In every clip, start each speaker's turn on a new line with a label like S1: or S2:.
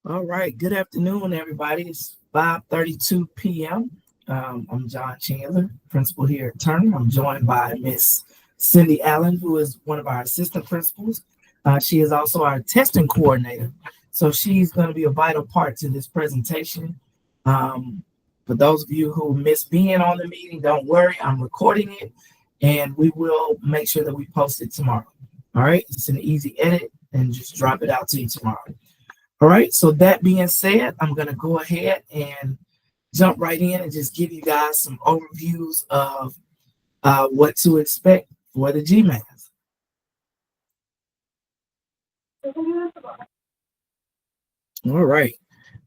S1: All right. Good afternoon, everybody. It's 5:32 p.m. I'm John Chandler, principal here at Turner. I'm joined by Miss Cindy Allen, who is one of our assistant principals. She is also our testing coordinator. So she's going to be a vital part to this presentation. Um, for those of you who missed being on the meeting, don't worry. I'm recording it, and we will make sure that we post it tomorrow. All right. It's an easy edit, and just drop it out to you tomorrow. All right, so that being said, I'm going to go ahead and jump right in and just give you guys some overviews of what to expect for the GMAS. All right,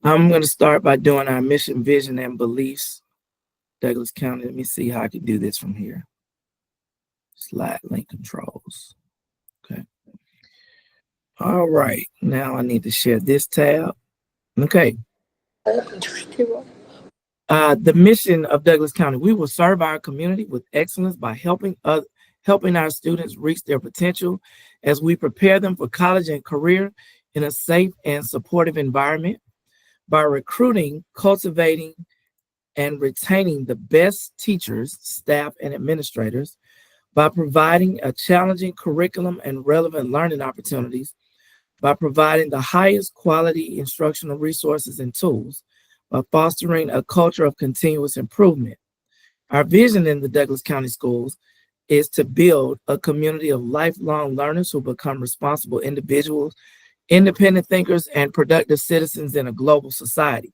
S1: I'm going to start by doing our mission, vision, and beliefs. Douglas County, let me see how I can do this from here. Slide link controls. Okay. All right, now I need to share this tab. Okay. The mission of Douglas County: we will serve our community with excellence by helping our students reach their potential as we prepare them for college and career in a safe and supportive environment by recruiting, cultivating, and retaining the best teachers, staff, and administrators, by providing a challenging curriculum and relevant learning opportunities, by providing the highest quality instructional resources and tools, by fostering a culture of continuous improvement. Our vision in the Douglas County Schools is to build a community of lifelong learners who become responsible individuals, independent thinkers, and productive citizens in a global society.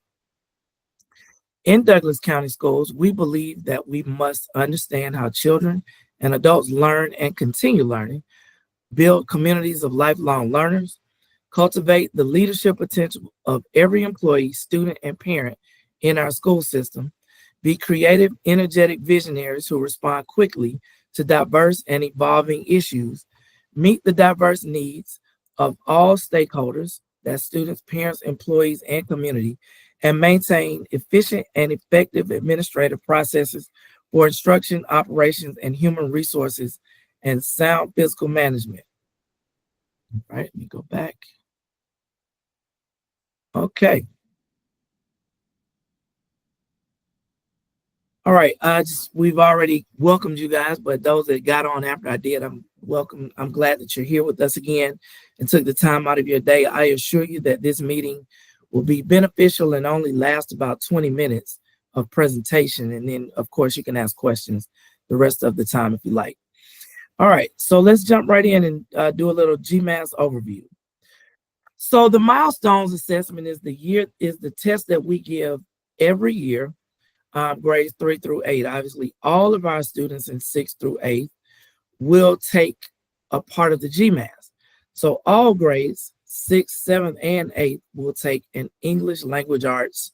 S1: In Douglas County Schools, we believe that we must understand how children and adults learn and continue learning, build communities of lifelong learners, cultivate the leadership potential of every employee, student, and parent in our school system, be creative, energetic visionaries who respond quickly to diverse and evolving issues, meet the diverse needs of all stakeholders, that's students, parents, employees, and community, and maintain efficient and effective administrative processes for instruction, operations, and human resources, and sound fiscal management. All right, let me go back. Okay. All right. We've already welcomed you guys, but those that got on after I did, I'm welcome. I'm glad that you're here with us again and took the time out of your day. I assure you that this meeting will be beneficial and only last about 20 minutes of presentation. And then, of course, you can ask questions the rest of the time if you like. All right. So let's jump right in and do a little GMAS overview. So the milestones assessment is the test that we give every year, grades 3 through 8. Obviously, all of our students in 6 through 8 will take a part of the GMAS. So all grades 6, 7, and 8 will take an English language arts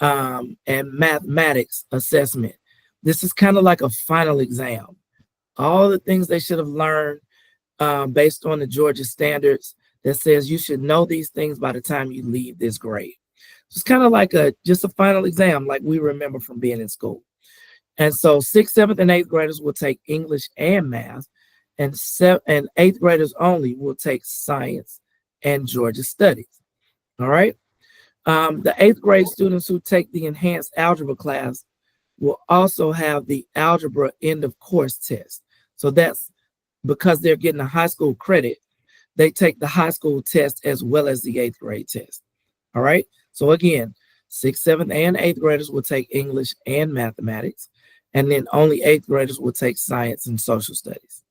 S1: and mathematics assessment. This is kind of like a final exam. All the things they should have learned based on the Georgia standards that says you should know these things by the time you leave this grade. So it's kind of like just a final exam, like we remember from being in school. And so 6th, 7th, and 8th graders will take English and math, and 8th graders only will take science and Georgia studies. All right. The 8th grade students who take the enhanced algebra class will also have the algebra end of course test. So that's because they're getting a high school credit, they take the high school test as well as the 8th grade test. All right. So again, 6th, 7th, and 8th graders will take English and mathematics, and then only 8th graders will take science and social studies.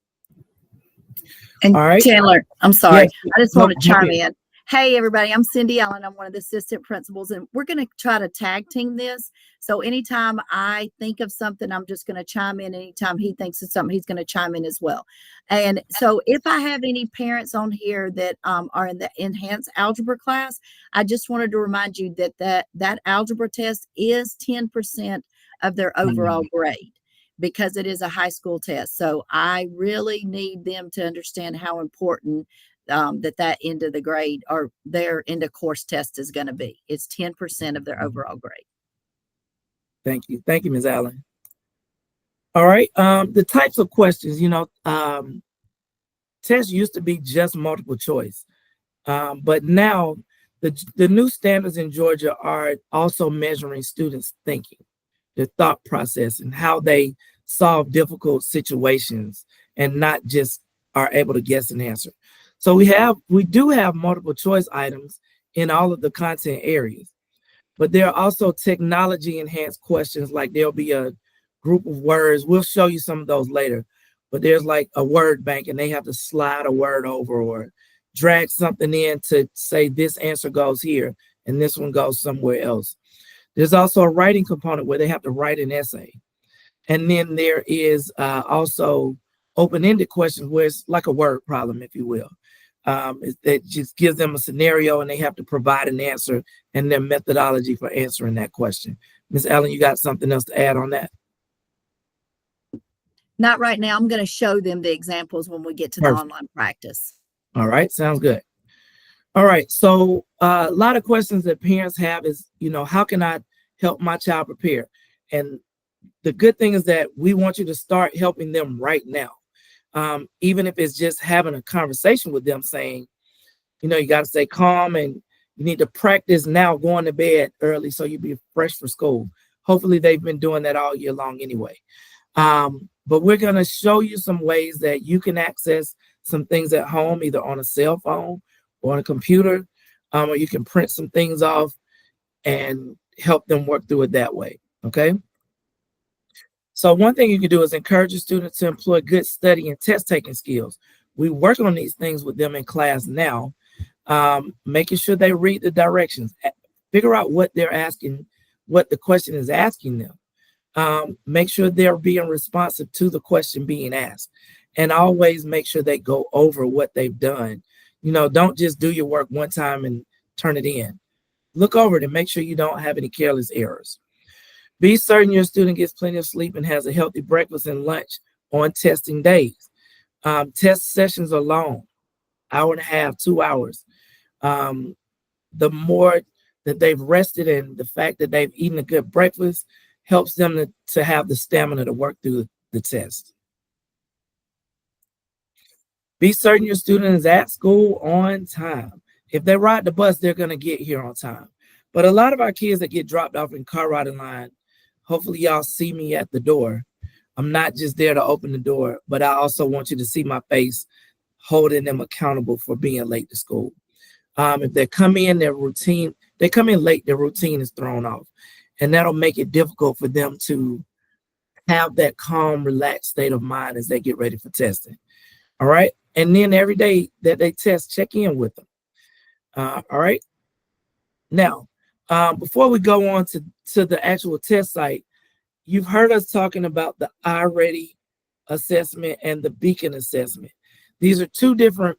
S2: And
S1: all right.
S2: Chandler, I'm sorry.
S1: Yes.
S2: I just want to chime in. Hey, everybody, I'm Cindy Allen. I'm one of the assistant principals, and we're going to try to tag team this. So anytime I think of something, I'm just going to chime in. Anytime he thinks of something, he's going to chime in as well. And so if I have any parents on here that are in the enhanced algebra class, I just wanted to remind you that algebra test is 10% of their overall grade, because it is a high school test. So I really need them to understand how important that end of the grade or their end of course test is going to be. It's 10% of their overall grade.
S1: Thank you. Thank you, Ms. Allen. All right. The types of questions, tests used to be just multiple choice. But now The new standards in Georgia are also measuring students' thinking, their thought process, and how they solve difficult situations, and not just are able to guess an answer. So we do have multiple choice items in all of the content areas, but there are also technology enhanced questions. Like there'll be a group of words. We'll show you some of those later, but there's like a word bank and they have to slide a word over or drag something in to say this answer goes here and this one goes somewhere else. There's also a writing component where they have to write an essay. And then there is also open-ended questions where it's like a word problem, if you will. It just gives them a scenario and they have to provide an answer and their methodology for answering that question. Ms. Allen, you got something else to add on that?
S2: Not right now. I'm going to show them the examples when we get to the
S1: Perfect.
S2: online practice.
S1: All right, sounds good. All right, so a lot of questions that parents have is, how can I help my child prepare? And the good thing is that we want you to start helping them right now. Even if it's just having a conversation with them saying, you got to stay calm and you need to practice now going to bed early so you be fresh for school. Hopefully they've been doing that all year long anyway. But we're going to show you some ways that you can access some things at home, either on a cell phone or on a computer, or you can print some things off and help them work through it that way. Okay. So one thing you can do is encourage your students to employ good study and test taking skills. We work on these things with them in class now, making sure they read the directions, figure out what they're asking, what the question is asking them. Make sure they're being responsive to the question being asked, and always make sure they go over what they've done. Don't just do your work one time and turn it in. Look over it and make sure you don't have any careless errors. Be certain your student gets plenty of sleep and has a healthy breakfast and lunch on testing days. Test sessions are long, hour and a half, 2 hours. The more that they've rested and the fact that they've eaten a good breakfast helps them to have the stamina to work through the test. Be certain your student is at school on time. If they ride the bus, they're going to get here on time. But a lot of our kids that get dropped off in car riding line, hopefully y'all see me at the door. I'm not just there to open the door, but I also want you to see my face holding them accountable for being late to school. If they come in, they come in late, their routine is thrown off. And that'll make it difficult for them to have that calm, relaxed state of mind as they get ready for testing. All right. And then every day that they test, check in with them. All right. Now, before we go on to the actual test site, you've heard us talking about the iReady assessment and the Beacon assessment. These are two different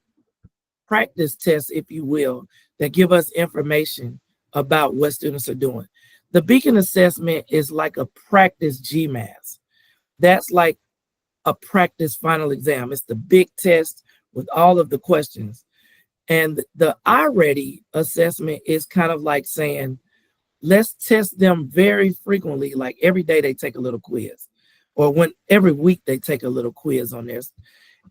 S1: practice tests, if you will, that give us information about what students are doing. The Beacon assessment is like a practice GMAS. That's like a practice final exam. It's the big test with all of the questions. And the iReady assessment is kind of like saying, let's test them very frequently, like every day they take a little quiz, or every week they take a little quiz on this.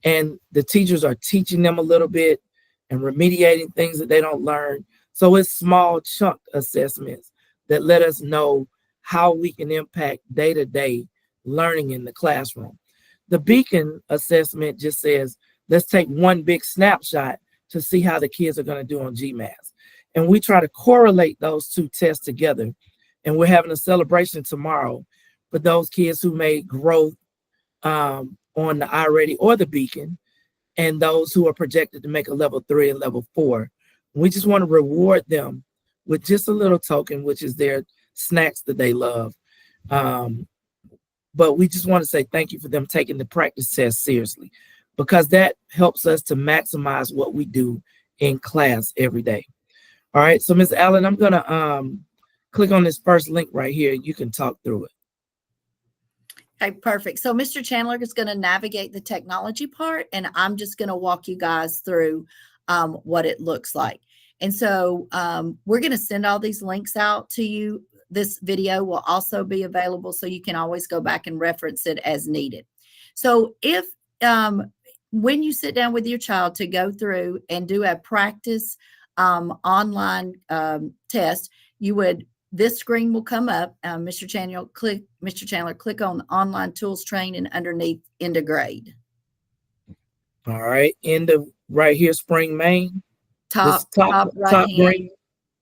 S1: And the teachers are teaching them a little bit and remediating things that they don't learn. So it's small chunk assessments that let us know how we can impact day-to-day learning in the classroom. The Beacon assessment just says, let's take one big snapshot to see how the kids are going to do on GMAS. And we try to correlate those two tests together. And we're having a celebration tomorrow for those kids who made growth on the iReady or the Beacon, and those who are projected to make a level 3 and level 4. We just want to reward them with just a little token, which is their snacks that they love. But we just want to say thank you for them taking the practice test seriously, because that helps us to maximize what we do in class every day. All right, so Ms. Allen, I'm going to click on this first link right here. You can talk through it.
S2: Okay, perfect. So Mr. Chandler is going to navigate the technology part, and I'm just going to walk you guys through what it looks like. And so we're going to send all these links out to you. This video will also be available, so you can always go back and reference it as needed. So if when you sit down with your child to go through and do a practice online test, this screen will come up. Mr. Chandler, click on online tools train and underneath end of grade.
S1: All right, end of right here, spring main.
S2: Top right
S1: top
S2: hand.
S1: green.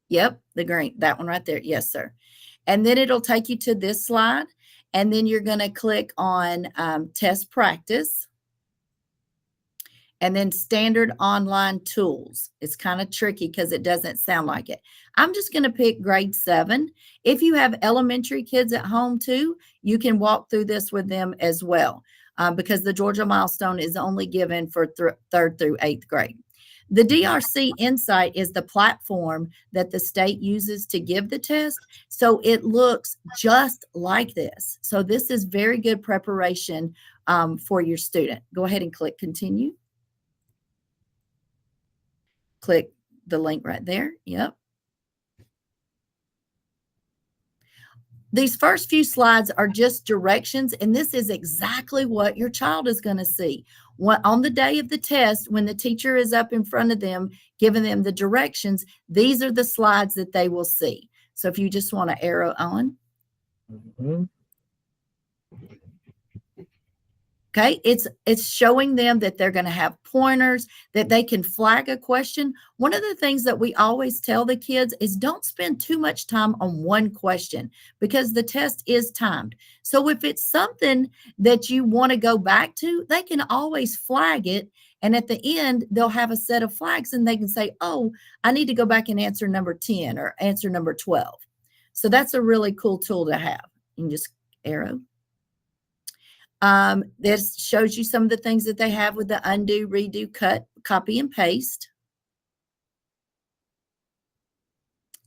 S2: Yep, the green, that one right there. Yes, sir. And then it'll take you to this slide. And then you're going to click on test practice. And then standard online tools. It's kind of tricky because it doesn't sound like it. I'm just going to pick grade 7. If you have elementary kids at home too, you can walk through this with them as well, because the Georgia milestone is only given for 3rd through 8th grade. The DRC Insight is the platform that the state uses to give the test. So it looks just like this. So this is very good preparation for your student. Go ahead and click continue. Click the link right there. Yep. These first few slides are just directions, and this is exactly what your child is going to see. On the day of the test, when the teacher is up in front of them, giving them the directions, these are the slides that they will see. So if you just want to arrow on.
S1: Mm-hmm.
S2: Okay, it's showing them that they're going to have pointers, that they can flag a question. One of the things that we always tell the kids is don't spend too much time on one question because the test is timed. So if it's something that you want to go back to, they can always flag it. And at the end, they'll have a set of flags and they can say, oh, I need to go back and answer number 10 or answer number 12. So that's a really cool tool to have. You can just arrow. This shows you some of the things that they have with the undo, redo, cut, copy, and paste.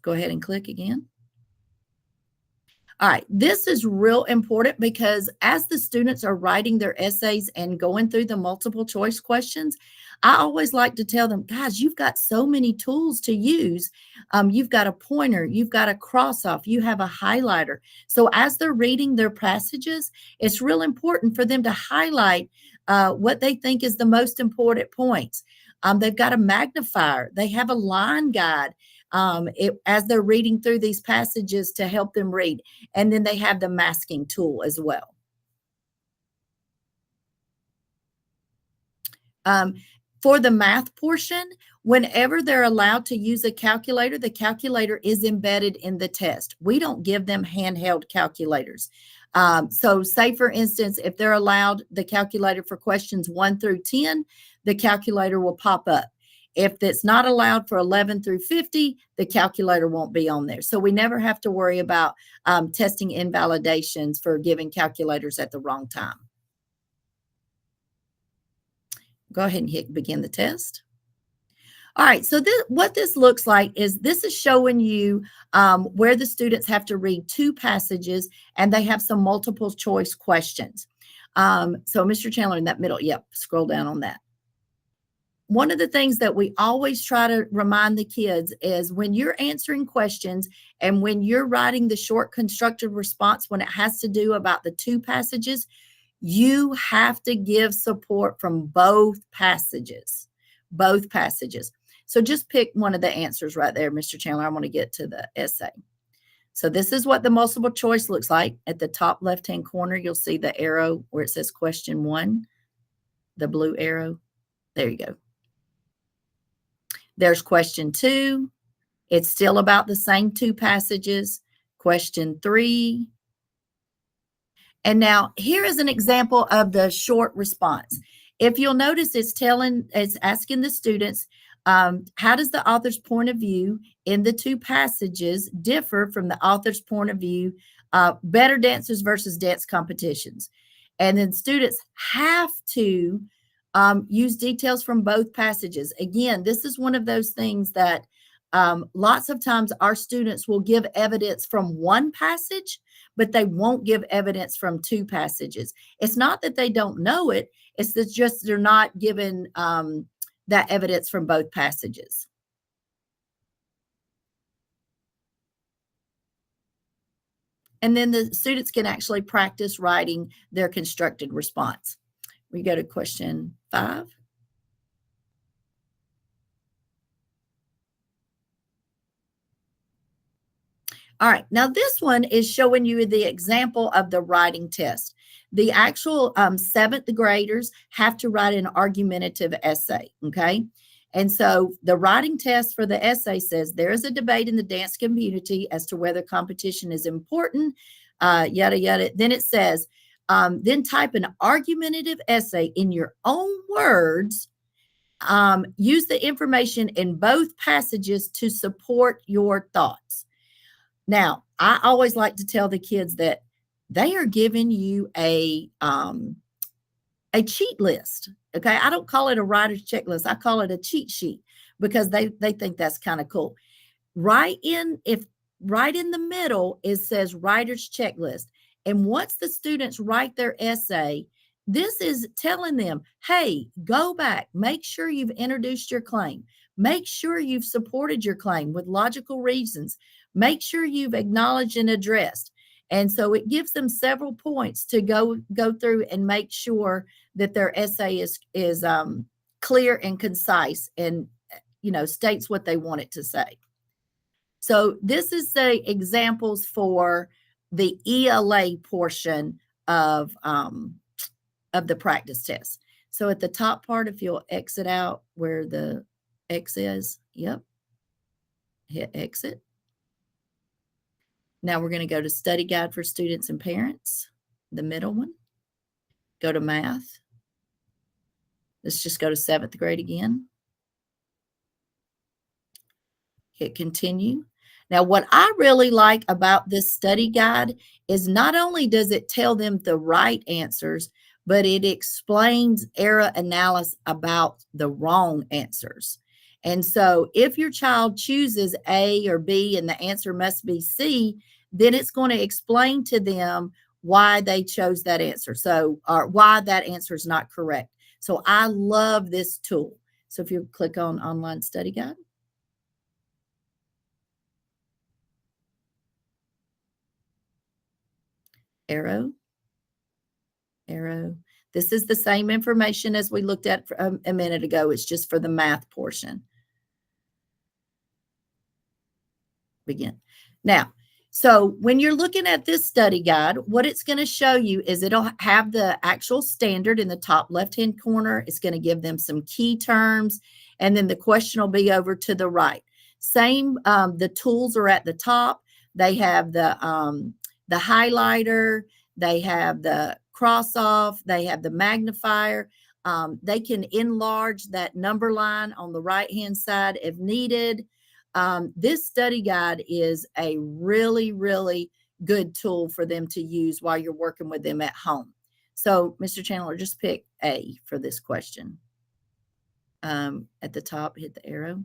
S2: Go ahead and click again. All right, this is real important because as the students are writing their essays and going through the multiple choice questions, I always like to tell them, guys, you've got so many tools to use. You've got a pointer, you've got a cross off, you have a highlighter. So as they're reading their passages, it's real important for them to highlight what they think is the most important points. They've got a magnifier, they have a line guide. As they're reading through these passages to help them read. And then they have the masking tool as well. For the math portion, whenever they're allowed to use a calculator, the calculator is embedded in the test. We don't give them handheld calculators. So say, for instance, if they're allowed the calculator for questions 1 through 10, the calculator will pop up. If it's not allowed for 11 through 50, the calculator won't be on there. So we never have to worry about testing invalidations for giving calculators at the wrong time. Go ahead and hit begin the test. All right, so what this looks like is this is showing you where the students have to read 2 passages and they have some multiple choice questions. So Mr. Chandler in that middle, yep, scroll down on that. One of the things that we always try to remind the kids is when you're answering questions and when you're writing the short constructed response, when it has to do about the 2 passages, you have to give support from both passages. So just pick one of the answers right there, Mr. Chandler. I want to get to the essay. So this is what the multiple choice looks like. At the top left-hand corner, you'll see the arrow where it says question 1, the blue arrow. There you go. There's question 2. It's still about the same 2 passages. Question 3. And now here is an example of the short response. If you'll notice, it's asking the students, how does the author's point of view in the 2 passages differ from the author's point of view, better dancers versus dance competitions? And then students have to use details from both passages. Again, this is one of those things that lots of times our students will give evidence from one passage, but they won't give evidence from 2 passages. It's not that they don't know it. It's that just they're not given that evidence from both passages. And then the students can actually practice writing their constructed response. We go to question 5. All right, now this one is showing you the example of the writing test. The actual seventh graders have to write an argumentative essay, okay? And so the writing test for the essay says there is a debate in the dance community as to whether competition is important, yada, yada. Then it says, then type an argumentative essay in your own words. Use the information in both passages to support your thoughts. Now, I always like to tell the kids that they are giving you a cheat list. Okay. I don't call it a writer's checklist. I call it a cheat sheet because they think that's kind of cool. Right in the middle, it says writer's checklist. And once the students write their essay, this is telling them, hey, go back, make sure you've introduced your claim, make sure you've supported your claim with logical reasons, make sure you've acknowledged and addressed. And so it gives them several points to go through and make sure that their essay is clear and concise and, states what they want it to say. So this is the examples for the ELA portion of the practice test. So at the top part, if you'll exit out where the X is, yep, hit exit. Now we're going to go to Study Guide for Students and Parents, the middle one. Go to Math. Let's just go to 7th grade again. Hit Continue. Now, what I really like about this study guide is not only does it tell them the right answers, but it explains error analysis about the wrong answers. And so if your child chooses A or B and the answer must be C, then it's going to explain to them why they chose that answer. So, or why that answer is not correct. So I love this tool. So if you click on Online Study Guide. Arrow. This is the same information as we looked at a minute ago. It's just for the math portion. Begin. Now, so when you're looking at this study guide, what it's going to show you is it'll have the actual standard in the top left-hand corner. It's going to give them some key terms, and then the question will be over to the right. Same, the tools are at the top. They have the highlighter, they have the cross off, they have the magnifier. They can enlarge that number line on the right-hand side if needed. This study guide is a really, really good tool for them to use while you're working with them at home. So, Mr. Chandler, just pick A for this question. At the top, hit the arrow.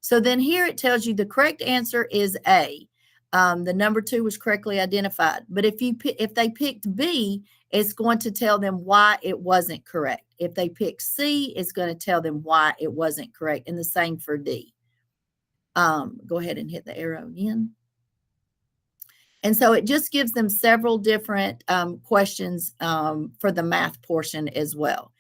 S2: So then here it tells you the correct answer is A. The number 2 was correctly identified. But if they picked B, it's going to tell them why it wasn't correct. If they pick C, it's going to tell them why it wasn't correct. And the same for D. Go ahead and hit the arrow again. And so it just gives them several different questions for the math portion as well.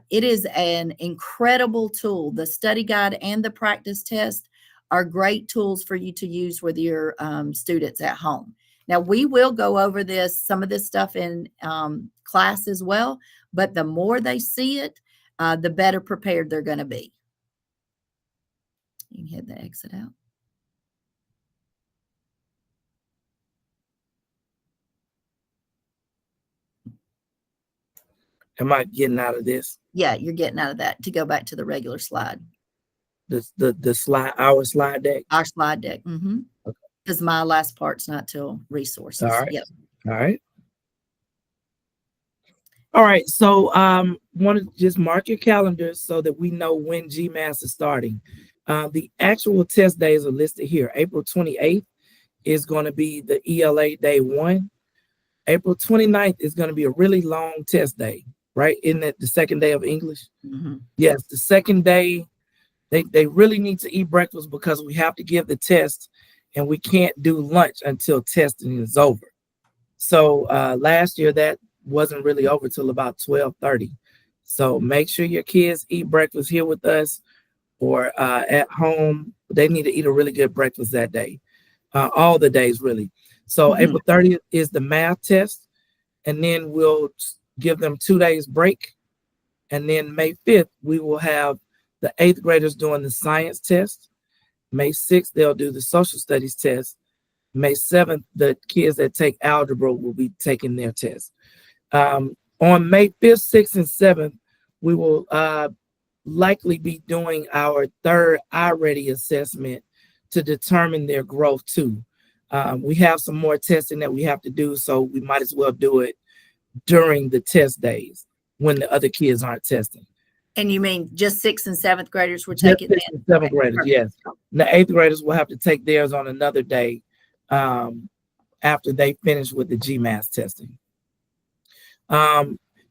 S2: It is an incredible tool. The study guide and the practice test are great tools for you to use with your students at home. Now, we will go over some of this stuff in class as well, but the more they see it, the better prepared they're going to be. You can hit the exit out.
S1: Am I getting out of this?
S2: Yeah, you're getting out of that to go back to the regular slide.
S1: The slide, our slide deck?
S2: Our slide deck.
S1: Okay.
S2: Because my last part's not till resources.
S1: All right.
S2: Yep.
S1: All right. All right. So want to just mark your calendars so that we know when GMAS is starting. The actual test days are listed here. April 28th is going to be the ELA day 1. April 29th is going to be a really long test day, right? Isn't it the second day of English?
S2: Mm-hmm.
S1: Yes, the second day, they really need to eat breakfast because we have to give the test and we can't do lunch until testing is over. So last year that wasn't really over till about 12:30. So make sure your kids eat breakfast here with us or at home. They need to eat a really good breakfast that day. all the days really. So
S2: Mhm.
S1: April 30th is the math test, and then we'll give them 2 days break. And then May 5th, we will have the 8th graders doing the science test. May 6th, they'll do the social studies test. May 7th, the kids that take algebra will be taking their test. On May 5th, 6th, and 7th, we will likely be doing our third iReady assessment to determine their growth too. We have some more testing that we have to do, so we might as well do it during the test days when the other kids aren't testing.
S2: And you mean just 6th and 7th graders were
S1: Just
S2: taking
S1: 6th
S2: that?
S1: and 7th
S2: Okay,
S1: graders,
S2: perfect.
S1: yes. The 8th graders will have to take theirs on another day after they finish with the GMAS testing.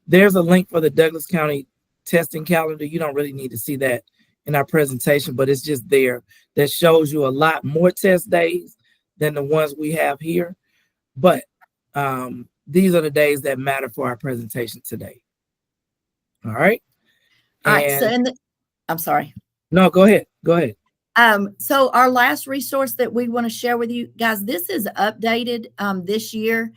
S1: There's a link for the Douglas County testing calendar. You don't really need to see that in our presentation, but it's just there that shows you a lot more test days than the ones we have here. But these are the days that matter for our presentation today. All right.
S2: All right. So
S1: And
S2: I'm sorry.
S1: no, go ahead. Go ahead.
S2: So our last resource that we want to share with you guys, this is updated this year.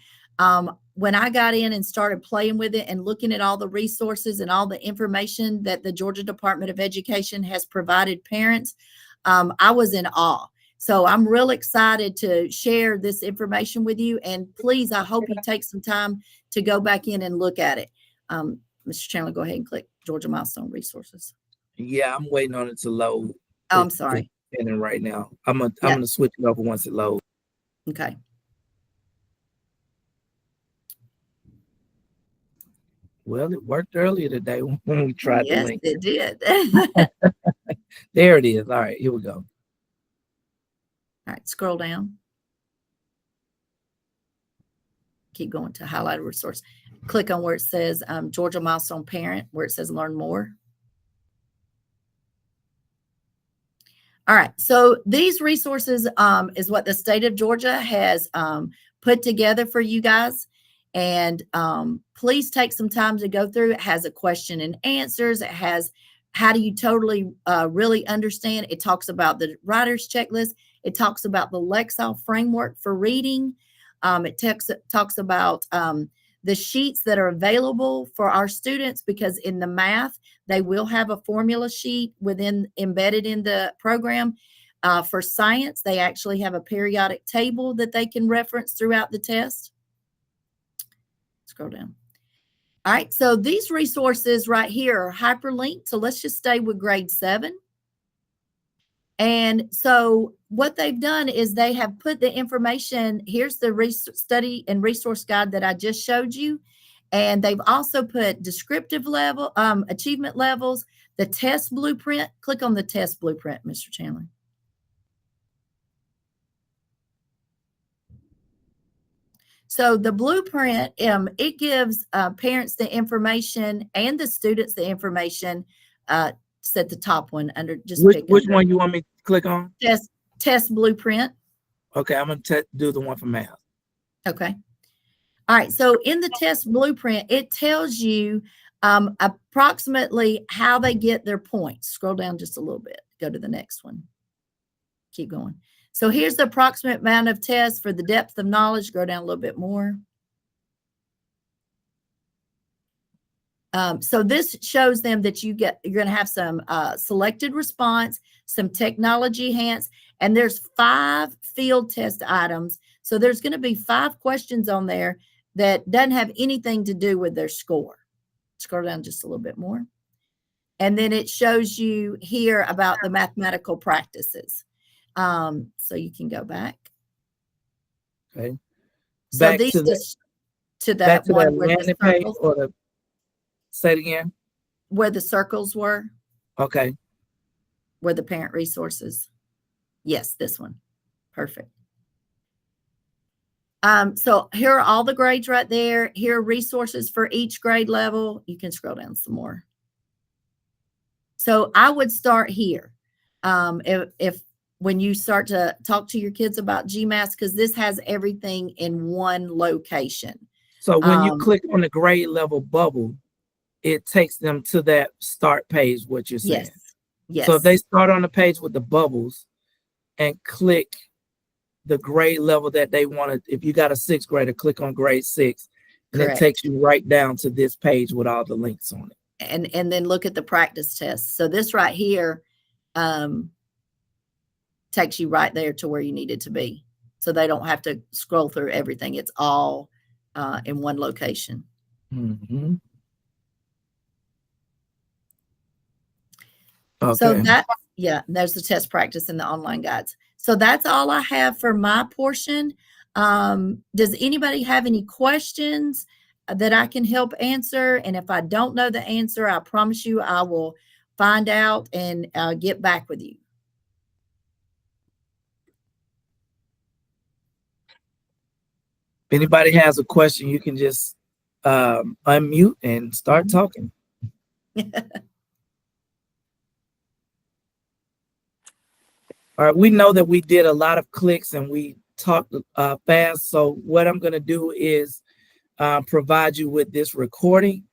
S2: When I got in and started playing with it and looking at all the resources and all the information that the Georgia Department of Education has provided parents, I was in awe. So I'm real excited to share this information with you. And please, I hope you take some time to go back in and look at it. Mr. Chandler, go ahead and click Georgia Milestone Resources.
S1: Yeah, I'm waiting on it to load.
S2: Oh, I'm sorry.
S1: It's in right now. I'm gonna switch it over once it loads.
S2: Okay.
S1: Well, it worked earlier today when we tried the
S2: Yes,
S1: link.
S2: it did.
S1: There it is. All right, here we go.
S2: All right, scroll down. Keep going to highlighted resource. Click on where it says Georgia Milestone Parent, where it says learn more. All right, so these resources is what the state of Georgia has put together for you guys. And please take some time to go through. It has a question and answers. It has how do you totally really understand. It talks about the writer's checklist. It talks about the Lexile framework for reading. It talks about the sheets that are available for our students, because in the math, they will have a formula sheet embedded in the program. For science, they actually have a periodic table that they can reference throughout the test. Scroll down. All right, so these resources right here are hyperlinked. So let's just stay with grade 7. And so what they've done is they have put the information, here's the study and resource guide that I just showed you. And they've also put descriptive level, achievement levels, the test blueprint. Click on the test blueprint, Mr. Chandler. So the blueprint, it gives parents the information and the students the information. Set the top one under just
S1: which one you want me to click on?
S2: Test blueprint.
S1: Okay, I'm gonna do the one for math.
S2: Okay. All right. So in the test blueprint, it tells you approximately how they get their points. Scroll down just a little bit. Go to the next one. Keep going. So here's the approximate amount of tests for the depth of knowledge. Go down a little bit more. So this shows them that you're going to have some selected response, some technology enhanced, and there's 5 field test items. So there's going to be 5 questions on there that doesn't have anything to do with their score. Scroll down just a little bit more. And then it shows you here about the mathematical practices. So you can go back.
S1: Okay.
S2: So these to that one where the circles,
S1: say it again.
S2: Where the circles were.
S1: Okay.
S2: Where the parent resources. Yes, this one. Perfect. So here are all the grades right there. Here are resources for each grade level. You can scroll down some more. So I would start here. If when you start to talk to your kids about GMAS, because this has everything in one location.
S1: So when you click on the grade level bubble, it takes them to that start page, what you're saying.
S2: Yes.
S1: So if they start on the page with the bubbles and click the grade level that they want to. If you got a sixth grader, click on grade 6, and it
S2: Correct.
S1: takes you right down to this page with all the links on it.
S2: And then look at the practice tests. So this right here takes you right there to where you need it to be. So they don't have to scroll through everything. It's all in one location.
S1: Mm-hmm. Okay.
S2: So that, yeah, there's the test practice and the online guides. So that's all I have for my portion. Does anybody have any questions that I can help answer? And if I don't know the answer, I promise you I will find out and get back with you.
S1: If anybody has a question, you can just unmute and start talking. All right, we know that we did a lot of clicks and we talked fast. So what I'm going to do is provide you with this recording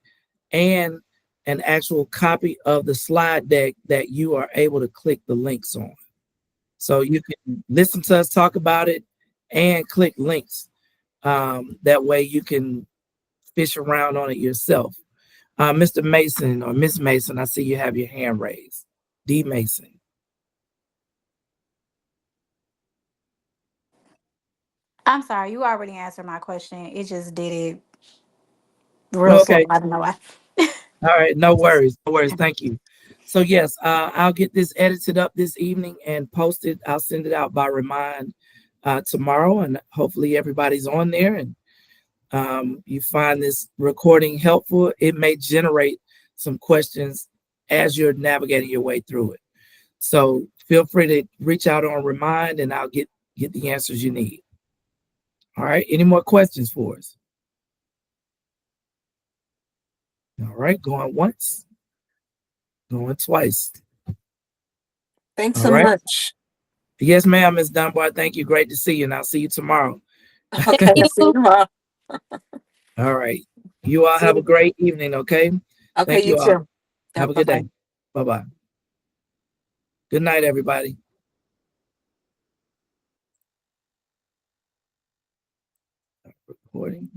S1: and an actual copy of the slide deck that you are able to click the links on. So you can listen to us talk about it and click links. That way you can fish around on it yourself. Mr. Mason or Miss Mason, I see you have your hand raised. D. Mason.
S3: I'm sorry, you already answered my question. It just did it real slow.
S1: Okay.
S3: I don't know why.
S1: All right. No worries. No worries. Thank you. So yes, I'll get this edited up this evening and posted. I'll send it out by remind tomorrow, and hopefully everybody's on there and you find this recording helpful. It may generate some questions as you're navigating your way through it. So feel free to reach out on remind and I'll get the answers you need. All right. Any more questions for us? All right. Going once. Going twice.
S4: Thanks
S1: All
S4: so
S1: right.
S4: much.
S1: Yes, ma'am, Ms. Dunbar. Thank you. Great to see you. And I'll see you tomorrow.
S4: Okay, I'll see you tomorrow.
S1: All right. You all
S4: See
S1: have a
S4: you.
S1: great evening. Okay.
S4: Okay,
S1: Thank
S4: you
S1: you all.
S4: too.
S1: Have a good
S4: Bye-bye.
S1: day. Bye-bye. Good night, everybody. Recording.